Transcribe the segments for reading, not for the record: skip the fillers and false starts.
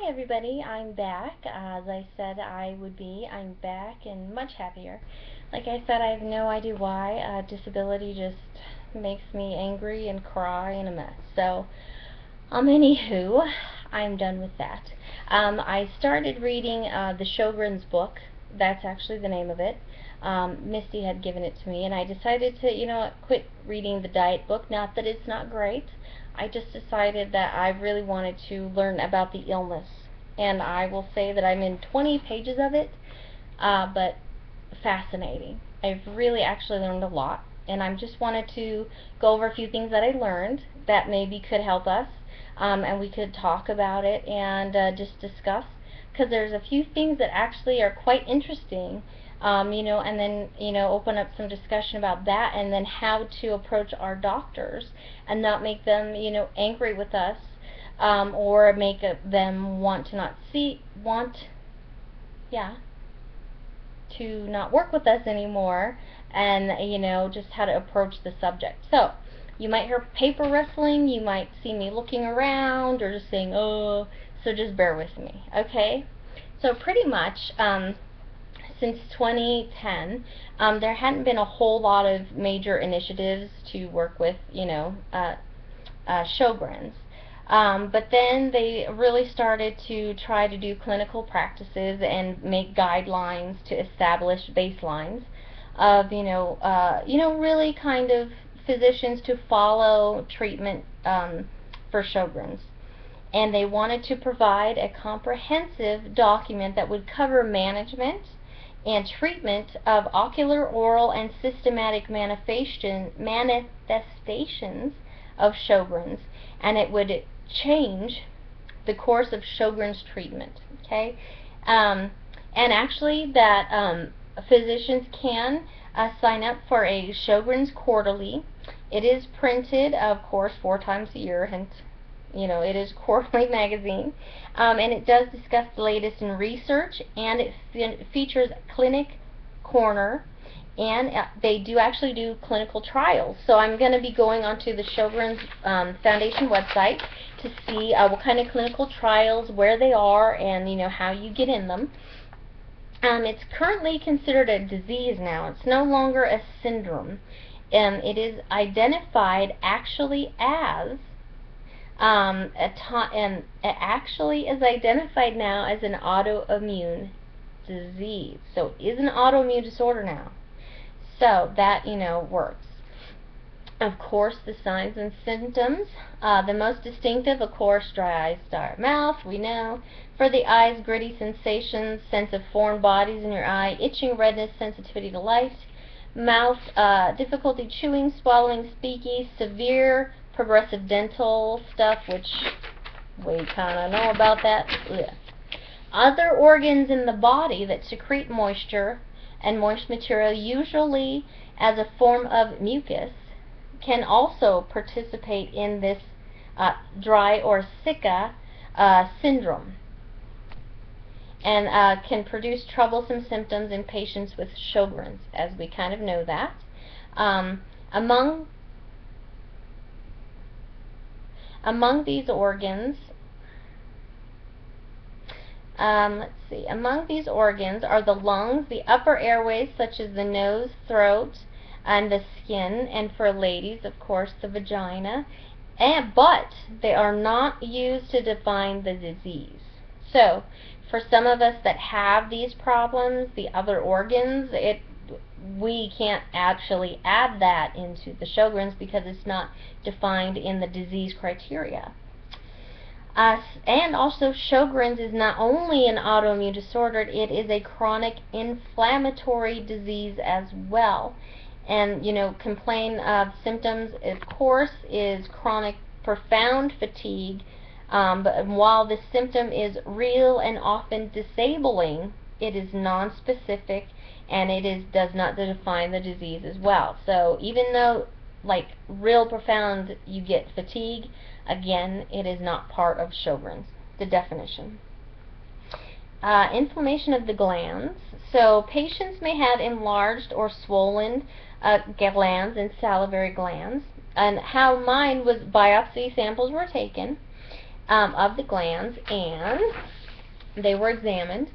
Hi everybody, I'm back. As I said I would be, I'm back and much happier. Like I said, I have no idea why. Disability just makes me angry and cry and a mess. So, anywho, I'm done with that. I started reading the Sjogren's book. That's actually the name of it. Misty had given it to me, and I decided to, quit reading the diet book. Not that it's not great. I just decided that I really wanted to learn about the illness. And I will say that I'm in 20 pages of it, but fascinating. I've really actually learned a lot, and I just wanted to go over a few things that I learned that maybe could help us, and we could talk about it and just discuss, because there's a few things that actually are quite interesting, and then, open up some discussion about that, and then how to approach our doctors and not make them, angry with us, or make them want to not to not work with us anymore, and, just how to approach the subject. So, you might hear paper rustling, you might see me looking around, or just saying, oh, so just bear with me, okay? So pretty much, since 2010, there hadn't been a whole lot of major initiatives to work with, Sjogren's. But then they really started to try to do clinical practices and make guidelines to establish baselines of, really kind of physicians to follow treatment for Sjogren's. And they wanted to provide a comprehensive document that would cover management and treatment of ocular, oral, and systematic manifestations of Sjogren's, and it would change the course of Sjogren's treatment. Okay, and actually that physicians can sign up for a Sjogren's quarterly. It is printed, of course, 4 times a year, hence, it is quarterly magazine, and it does discuss the latest in research, and it features Clinic Corner, and they do actually do clinical trials. So I'm going to be going onto the Sjogren's Foundation website to see what kind of clinical trials, where they are, and how you get in them. It's currently considered a disease now. It's no longer a syndrome. It is identified actually as and it actually is identified now as an autoimmune disease. So it is an autoimmune disorder now. So that, works. Of course, the signs and symptoms. The most distinctive, of course, dry eyes, dry mouth, we know. For the eyes, gritty sensations, sense of foreign bodies in your eye, itching, redness, sensitivity to light. Mouth, difficulty chewing, swallowing, speaking, severe progressive dental stuff, which we kind of know about that. Ugh. Other organs in the body that secrete moisture and moist material, usually as a form of mucus, can also participate in this dry or sicca syndrome, and can produce troublesome symptoms in patients with Sjogren's, as we kind of know that. Among these organs, among these organs are the lungs, the upper airways, such as the nose, throat, and the skin, and for ladies, of course, the vagina. But they are not used to define the disease. So, for some of us that have these problems, the other organs, we can't actually add that into the Sjogren's because it's not defined in the disease criteria. And also, Sjogren's is not only an autoimmune disorder, it is a chronic inflammatory disease as well. And, complain of symptoms, of course, is chronic profound fatigue, but while this symptom is real and often disabling, it is non-specific, and does not define the disease as well. So even though, like, real profound, you get fatigue, again, it is not part of Sjogren's, the definition. Inflammation of the glands. So patients may have enlarged or swollen glands and salivary glands. And how mine was, biopsy samples were taken. of the glands, and they were examined.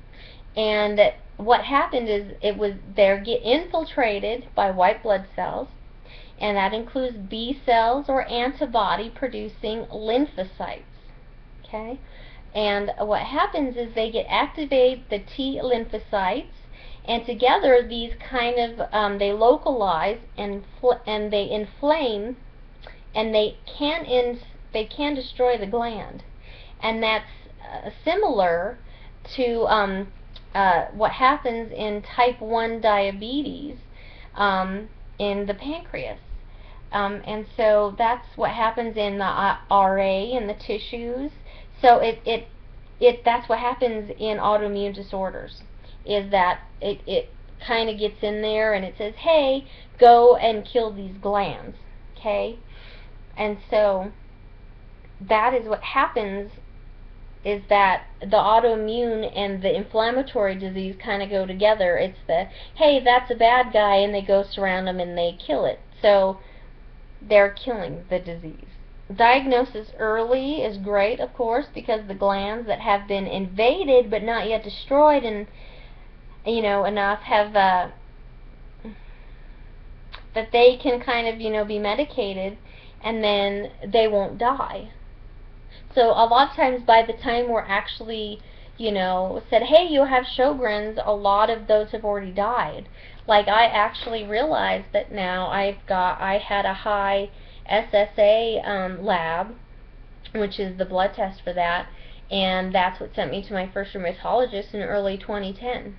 And what happened is they get infiltrated by white blood cells, and that includes B cells or antibody producing lymphocytes. Okay? And what happens is they get activate the T lymphocytes, and together these kind of they localize and they inflame, and they can destroy the gland. And that's similar to what happens in type 1 diabetes in the pancreas. And so that's what happens in the RA in the tissues. So that's what happens in autoimmune disorders, is that it kind of gets in there and it says, hey, go and kill these glands. Okay? And so that is what happens, is that the autoimmune and the inflammatory disease kind of go together. It's the, hey, that's a bad guy, and they go surround them and they kill it. So they're killing the disease. Diagnosis early is great, of course, because the glands that have been invaded but not yet destroyed and, you know, enough have that they can kind of, you know, be medicated, and then they won't die. So a lot of times by the time we're actually, you know, said, hey, you have Sjogren's, a lot of those have already died. Like, I actually realized that now I had a high SSA lab, which is the blood test for that, and that's what sent me to my first rheumatologist in early 2010.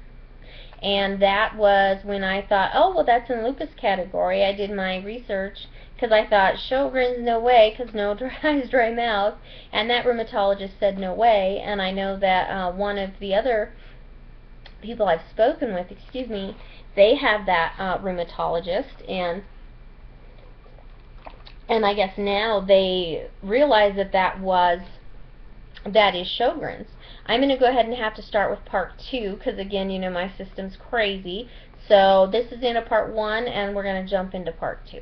And that was when I thought, oh, well, that's in lupus category. I did my research, because I thought, Sjogren's, no way, because no eyes, dry mouth. And that rheumatologist said no way. And I know that one of the other people I've spoken with, they have that rheumatologist, and I guess now they realize that that is Sjogren's. I'm going to go ahead and have to start with part 2, because again, you know, my system's crazy. So this is in a part 1, and we're going to jump into part 2.